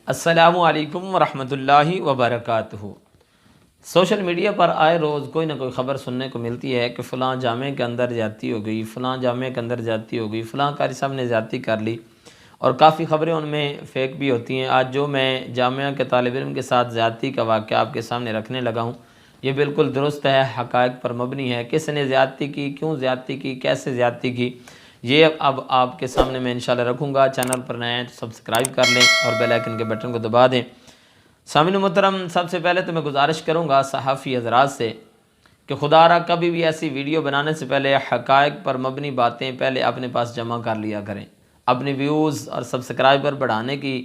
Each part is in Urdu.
السلام علیکم ورحمۃ اللہ وبرکاتہ۔ سوشل میڈیا پر آئے روز کوئی نہ کوئی خبر سننے کو ملتی ہے کہ فلاں جامعہ کے اندر زیادتی ہو گئی، فلاں جامعہ کے اندر زیادتی ہو گئی، فلاں قاری صاحب نے زیادتی کر لی، اور کافی خبریں ان میں فیک بھی ہوتی ہیں۔ آج جو میں جامعہ کے طالب علم کے ساتھ زیادتی کا واقعہ آپ کے سامنے رکھنے لگا ہوں، یہ بالکل درست ہے، حقائق پر مبنی ہے۔ کس نے زیادتی کی، کیوں زیادتی کی، کیسے زیادتی کی، یہ اب آپ کے سامنے میں انشاءاللہ رکھوں گا۔ چینل پر نئے ہیں تو سبسکرائب کر لیں اور بیل آئیکن کے بٹن کو دبا دیں۔ سامعین محترم، سب سے پہلے تو میں گزارش کروں گا صحافی حضرات سے کہ خدا را کبھی بھی ایسی ویڈیو بنانے سے پہلے حقائق پر مبنی باتیں پہلے اپنے پاس جمع کر لیا کریں۔ اپنی ویوز اور سبسکرائبر بڑھانے کی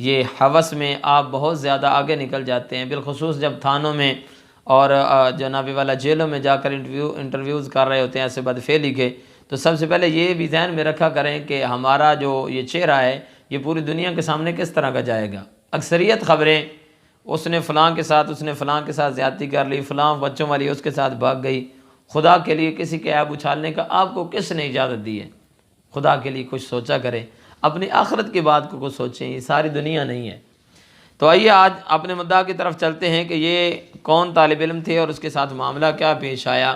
یہ ہوس میں آپ بہت زیادہ آگے نکل جاتے ہیں، بالخصوص جب تھانوں میں اور جناب والا جیلوں میں جا کر انٹرویوز کر رہے ہوتے ہیں ایسے بدفعلی کے۔ تو سب سے پہلے یہ بھی ذہن میں رکھا کریں کہ ہمارا جو یہ چہرہ ہے یہ پوری دنیا کے سامنے کس طرح کا جائے گا۔ اکثریت خبریں اس نے فلاں کے ساتھ زیادتی کر لی، فلاں بچوں والی اس کے ساتھ بھاگ گئی، خدا کے لیے کسی کے عیب اچھالنے کا آپ کو کس نے اجازت دی ہے؟ خدا کے لیے کچھ سوچا کریں، اپنی آخرت کی بات کو کچھ سوچیں، یہ ساری دنیا نہیں ہے۔ تو آئیے آج اپنے مدعا کی طرف چلتے ہیں کہ یہ کون طالب علم تھے اور اس کے ساتھ معاملہ کیا پیش آیا۔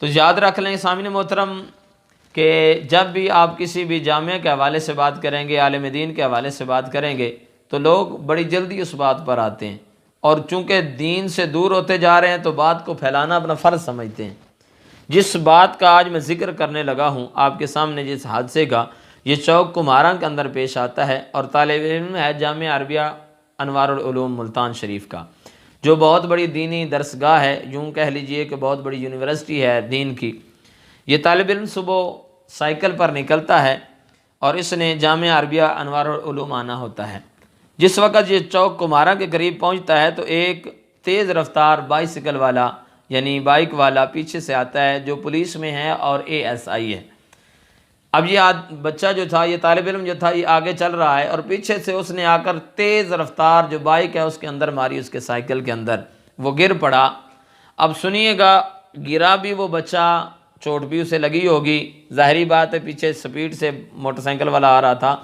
تو یاد رکھ لیں سامعین محترم کہ جب بھی آپ کسی بھی جامعہ کے حوالے سے بات کریں گے، عالم دین کے حوالے سے بات کریں گے، تو لوگ بڑی جلدی اس بات پر آتے ہیں، اور چونکہ دین سے دور ہوتے جا رہے ہیں تو بات کو پھیلانا اپنا فرض سمجھتے ہیں۔ جس بات کا آج میں ذکر کرنے لگا ہوں آپ کے سامنے، جس حادثے کا، یہ چوک کمہاراں کے اندر پیش آتا ہے، اور طالب علم ہے جامعہ عربیہ انوار العلوم ملتان شریف کا، جو بہت بڑی دینی درسگاہ ہے، یوں کہہ لیجئے کہ بہت بڑی یونیورسٹی ہے دین کی۔ یہ طالب علم صبح سائیکل پر نکلتا ہے اور اس نے جامعہ عربیہ انوار العلوم آنا ہوتا ہے۔ جس وقت یہ چوک کمہاراں کے قریب پہنچتا ہے تو ایک تیز رفتار بائیسیکل والا یعنی بائک والا پیچھے سے آتا ہے، جو پولیس میں ہے اور ASI ہے۔ اب یہ بچہ جو تھا، یہ طالب علم جو تھا، یہ آگے چل رہا ہے اور پیچھے سے اس نے آ کر تیز رفتار جو بائک ہے اس کے اندر ماری، اس کے سائیکل کے اندر، وہ گر پڑا۔ اب سنیے گا، گرا بھی وہ بچہ، چوٹ بھی اسے لگی ہوگی، ظاہری بات ہے، پیچھے سپیڈ سے موٹر سائیکل والا آ رہا تھا۔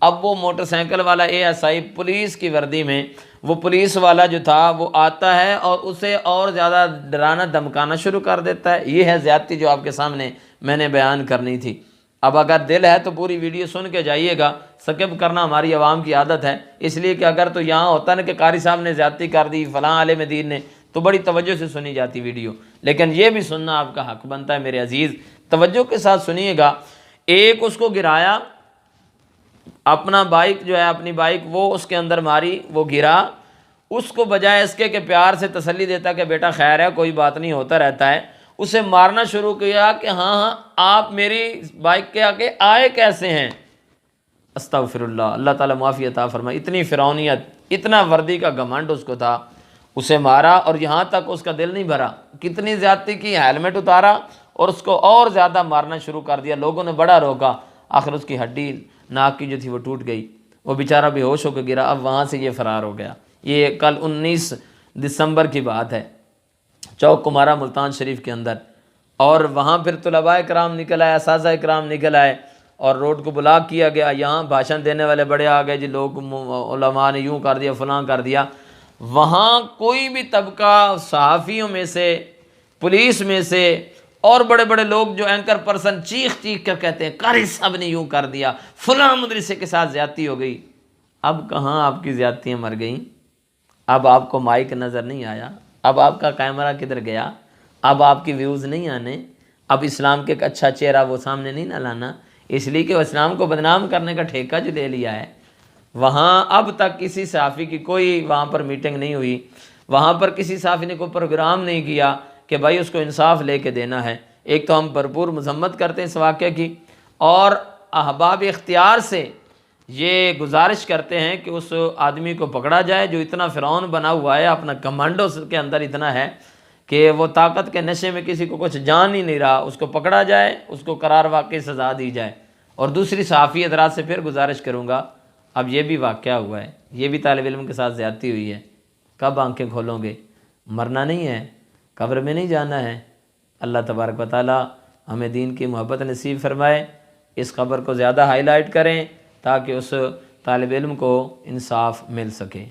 اب وہ موٹر سائیکل والا ASI پولیس کی وردی میں، وہ پولیس والا جو تھا وہ آتا ہے اور اسے اور زیادہ ڈرانا دھمکانا شروع کر دیتا ہے۔ یہ ہے زیادتی جو آپ کے سامنے میں نے بیان کرنی تھی۔ اب اگر دل ہے تو پوری ویڈیو سن کے جائیے گا، سکپ کرنا ہماری عوام کی عادت ہے، اس لیے کہ اگر تو یہاں ہوتا نا کہ قاری صاحب نے زیادتی کر دی، فلاں عالم دین نے، تو بڑی توجہ سے سنی جاتی ویڈیو، لیکن یہ بھی سننا آپ کا حق بنتا ہے میرے عزیز۔ توجہ کے ساتھ سنیے گا۔ ایک اس کو گرایا، اپنا بائک جو ہے، اپنی بائک وہ اس کے اندر ماری، وہ گرا۔ اس کو بجائے اس کے کہ پیار سے تسلی دیتا کہ بیٹا خیر ہے، کوئی بات نہیں، ہوتا رہتا ہے، اسے مارنا شروع کیا کہ ہاں آپ میری بائک کے آگے آئے کیسے ہیں؟ استغفر اللہ، اللہ تعالیٰ معافی عطا فرمائے۔ اتنی فرعونیت، اتنا وردی کا گھمنڈ اس کو تھا، اسے مارا اور یہاں تک اس کا دل نہیں بھرا، کتنی زیادتی کی، ہیلمٹ اتارا اور اس کو اور زیادہ مارنا شروع کر دیا۔ لوگوں نے بڑا روکا، آخر اس کی ہڈی ناک کی جو تھی وہ ٹوٹ گئی، وہ بیچارہ بے ہوش ہو کے گرا۔ اب وہاں سے یہ فرار ہو گیا۔ یہ کل 19 دسمبر کی بات ہے، چوک کمہاراں ملتان شریف کے اندر، اور وہاں پھر طلباء کرام نکل آئے، اساتذہ کرام نکل آئے اور روڈ کو بلاک کیا گیا۔ یہاں بھاشن دینے والے بڑے آ گئے، جی لوگ علماء نے یوں کر دیا، فلاں کر دیا۔ وہاں کوئی بھی طبقہ، صحافیوں میں سے، پولیس میں سے، اور بڑے بڑے لوگ جو اینکر پرسن چیخ چیخ کر کہتے ہیں قاری صاحب نے یوں کر دیا، فلاں مدرسے کے ساتھ زیادتی ہو گئی۔ اب کہاں آپ کی زیادتیاں مر گئیں؟ اب آپ کو مائک نظر نہیں آیا، اب آپ کا کیمرہ کدھر گیا، اب آپ کی ویوز نہیں آنے، اب اسلام کے ایک اچھا چہرہ وہ سامنے نہیں نہ لانا، اس لیے کہ وہ اسلام کو بدنام کرنے کا ٹھیکہ جو لے لیا ہے۔ وہاں اب تک کسی صحافی کی کوئی وہاں پر میٹنگ نہیں ہوئی، وہاں پر کسی صحافی نے کوئی پروگرام نہیں کیا کہ بھائی اس کو انصاف لے کے دینا ہے۔ ایک تو ہم بھرپور مذمت کرتے ہیں اس واقعے کی، اور احباب اختیار سے یہ گزارش کرتے ہیں کہ اس آدمی کو پکڑا جائے جو اتنا فرعون بنا ہوا ہے، اپنا کمانڈو کے اندر اتنا ہے کہ وہ طاقت کے نشے میں کسی کو کچھ جان ہی نہیں رہا، اس کو پکڑا جائے، اس کو قرار واقعی سزا دی جائے۔ اور دوسری صحافی حضرات سے پھر گزارش کروں گا، اب یہ بھی واقعہ ہوا ہے، یہ بھی طالب علم کے ساتھ زیادتی ہوئی ہے، کب آنکھیں کھولوں گے؟ مرنا نہیں ہے، قبر میں نہیں جانا ہے۔ اللہ تبارک و تعالی ہمیں دین کی محبت نصیب فرمائے، اس خبر کو زیادہ ہائی لائٹ کریں تاکہ اس طالب علم کو انصاف مل سکے۔